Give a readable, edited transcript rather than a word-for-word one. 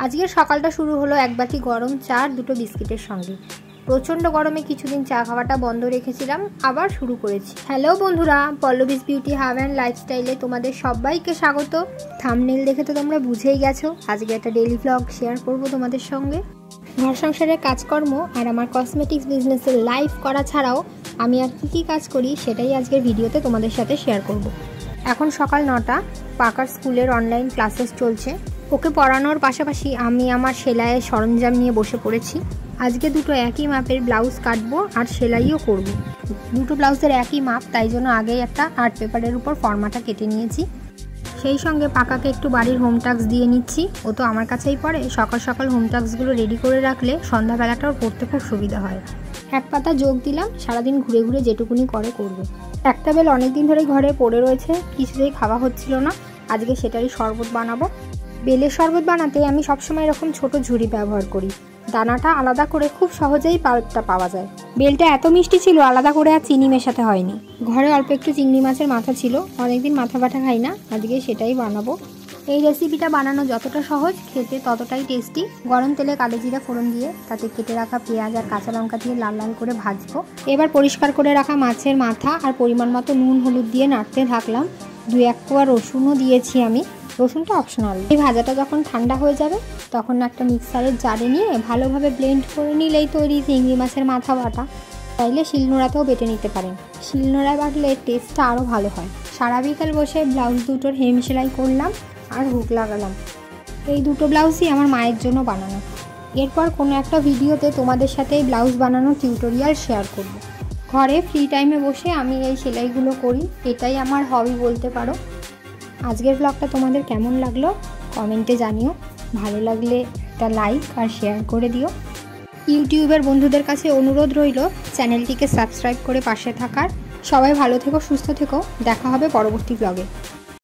আজকের সকালটা শুরু হলো এক বাটি গরম চা আর দুটো বিস্কিটের সঙ্গে। প্রচণ্ড গরমে কিছুদিন চা খাওয়াটা বন্ধ রেখেছিলাম, আবার শুরু করেছি। হ্যালো বন্ধুরা, পল্লবীস বিউটি হাব অ্যান্ড লাইফস্টাইলে তোমাদের সবাইকে স্বাগত। থাম্বনেল দেখে তো তোমরা বুঝেই গেছো আজকে একটা ডেইলি ব্লগ শেয়ার করব তোমাদের সঙ্গে। ঘর সংসারের কাজকর্ম আর আমার কসমেটিক্স বিজনেসের লাইভ করা ছাড়াও আমি আর কী কাজ করি সেটাই আজকের ভিডিওতে তোমাদের সাথে শেয়ার করব। এখন সকাল 9টা, পাকার স্কুলের অনলাইন ক্লাসেস চলছে। ওকে পড়ানোর পাশাপাশি আমি আমার সেলাইয়ের সরঞ্জাম নিয়ে বসে পড়েছি। আজকে দুটো একই মাপের ব্লাউজ কাটবো আর সেলাইও করব। দুটো ব্লাউজের একই মাপ, তাই জন্য আগেই একটা আর্ট পেপারের উপর ফর্মাটা কেটে নিয়েছি। সেই সঙ্গে পাকাকে একটু বাড়ির হোম টাস্ক দিয়ে নিচ্ছি। ও তো আমার কাছেই পড়ে, সকাল সকাল হোম টাস্কগুলো রেডি করে রাখলে সন্ধ্যাবেলাটাও পড়তে খুব সুবিধা হয়। এক পাতা যোগ দিলাম, সারাদিন ঘুরে ঘুরে যেটুকুনি করবে। একটা বেল অনেকদিন ধরেই ঘরে পড়ে রয়েছে, কিছুতেই খাওয়া হচ্ছিল না। আজকে সেটারই শরবত বানাবো। বেলের শরবত বানাতে আমি সবসময় এরকম ছোট ঝুড়ি ব্যবহার করি। দানাটা আলাদা করে খুব সহজেই পাল্পটা পাওয়া যায়। বেলটা এত মিষ্টি ছিল, আলাদা করে আর চিনি মেশাতে হয়নি। ঘরে অল্প একটু চিংড়ি মাছের মাথা ছিল, অনেকদিন মাথা বাটা খাই না, আজকে সেটাই বানাবো। এই রেসিপিটা বানানো যতটা সহজ, খেতে ততটাই টেস্টি। গরম তেলে কালো জিরা ফোড়ন দিয়ে তাতে কেটে রাখা পেঁয়াজ আর কাঁচা লঙ্কা দিয়ে লাল লাল করে ভাজবো। এবার পরিষ্কার করে রাখা মাছের মাথা আর পরিমাণ মতো নুন হলুদ দিয়ে নাড়তে থাকলাম। 2-1 কোয়া রসুনও দিয়েছি আমি, রসুনটা অপশনাল। এই ভাজাটা যখন ঠান্ডা হয়ে যাবে তখন একটা মিক্সারের জারে নিয়ে ভালোভাবে ব্লেন্ড করে নিলেই তৈরি চিংড়ি মাছের মাথা বাটা। চাইলে শিলনোড়াতেও বেটে নিতে পারেন, শিলনোড়ায় বাটলে টেস্টটা আরও ভালো হয়। সারা বিকাল বসে ব্লাউজ দুটোর হেম সেলাই করলাম আর হুক লাগালাম। এই দুটো ব্লাউজই আমার মায়ের জন্য বানানো। এরপর কোনো একটা ভিডিওতে তোমাদের সাথে এই ব্লাউজ বানানোর টিউটোরিয়াল শেয়ার করব। ঘরে ফ্রি টাইমে বসে আমি এই সেলাইগুলো করি, এটাই আমার হবি বলতে পারো। আজকের ব্লগটা তোমাদের কেমন লাগলো কমেন্টে জানিও। ভালো লাগলে একটা লাইক আর শেয়ার করে দিও। ইউটিউবের বন্ধুদের কাছে অনুরোধ রইল চ্যানেলটিকে সাবস্ক্রাইব করে পাশে থাকার। সবাই ভালো থেকো, সুস্থ থেকো, দেখা হবে পরবর্তী ব্লগে।